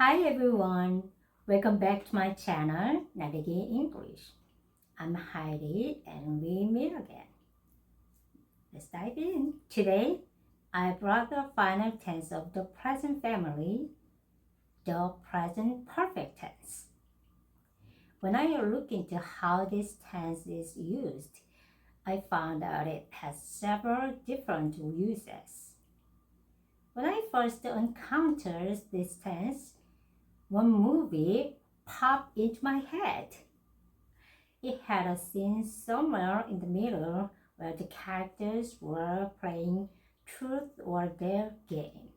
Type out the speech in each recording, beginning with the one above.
Hi everyone, welcome back to my channel Navigate English. I'm Heidi and we meet again. Let's dive in. Today, I brought the final tense of the present family, the present perfect tense. When I look into how this tense is used, I found out it has several different uses. When I first encountered this tense, one movie popped into my head. It had a scene somewhere in the middle where the characters were playing truth or dare game.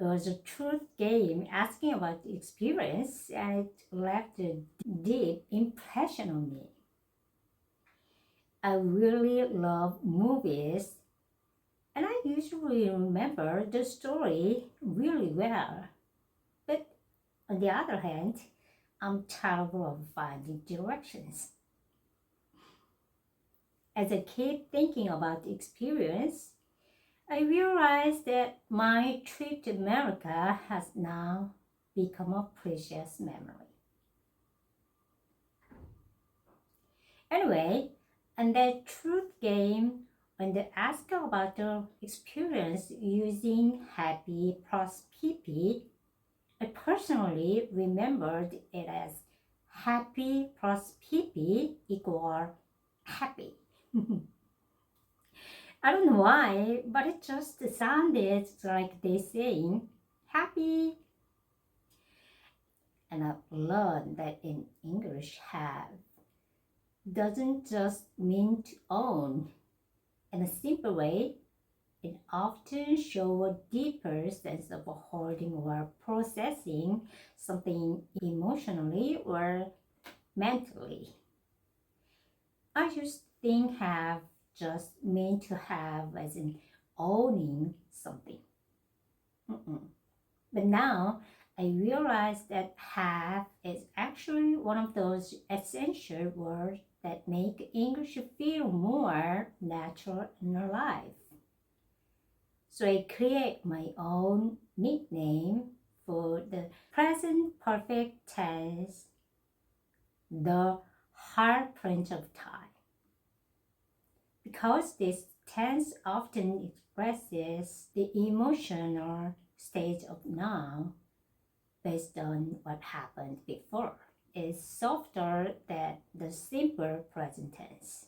It was a truth game asking about the experience, and it left a deep impression on me. I really love movies, and I usually remember the story really well. But on the other hand, I'm terrible at finding directions. As I keep thinking about the experience, I realize that my trip to America has now become a precious memory. Anyway, and that truth game, when they ask about the experience using happy plus PP, I personally remembered it as happy plus PP equal happy. I don't know why, but it just sounded like they saying happy. And I've learned that in English, have doesn't just mean to own. In a simple way, it often shows a deeper sense of holding or processing something emotionally or mentally. I just think have just mean to have as in owning something. Mm-mm. But now I realize that have is actually one of those essential words that make English feel more natural and alive. So I create my own nickname for the present perfect tense, the heartprint of time. Because this tense often expresses the emotional state of now based on what happened before, is softer than the simple present tense.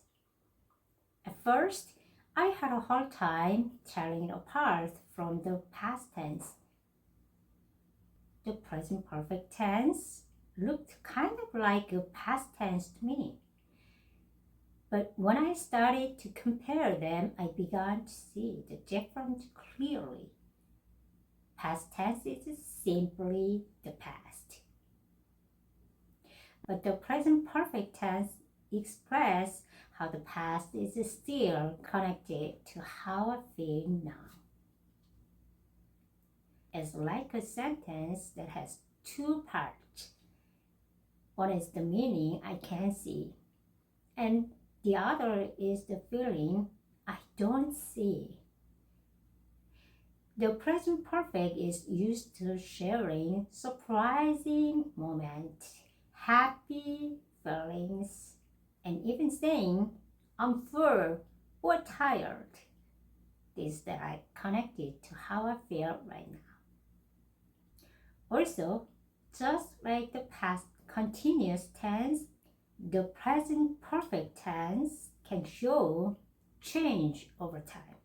At first, I had a hard time telling it apart from the past tense. The present perfect tense looked kind of like a past tense to me. But when I started to compare them, I began to see the difference clearly. Past tense is simply the past. But the present perfect tense expresses how the past is still connected to how I feel now. It's like a sentence that has two parts. One is the meaning I can see, and the other is the feeling I don't see. The present perfect is used to sharing surprising moments, happy feelings, and even saying, I'm full or tired. These that are connected to how I feel right now. Also, just like the past continuous tense, the present perfect tense can show change over time.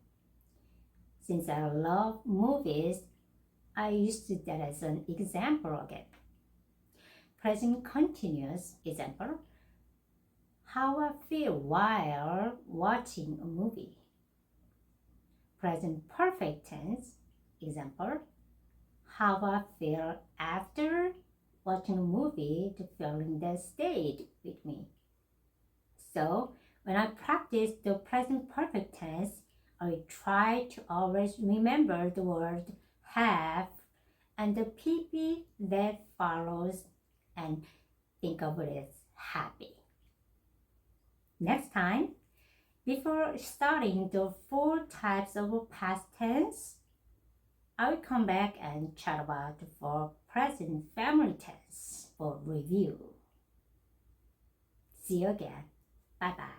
Since I love movies, I used that as an example again. Present continuous example, how I feel while watching a movie. Present perfect tense example, how I feel after watching a movie, the feeling that stayed with me. So when I practice the present perfect tense, I try to always remember the word have and the PP that follows and think of it as happy. Next time, before starting the 4 types of past tense, I will come back and chat about for present family tense for review. See you again. Bye bye.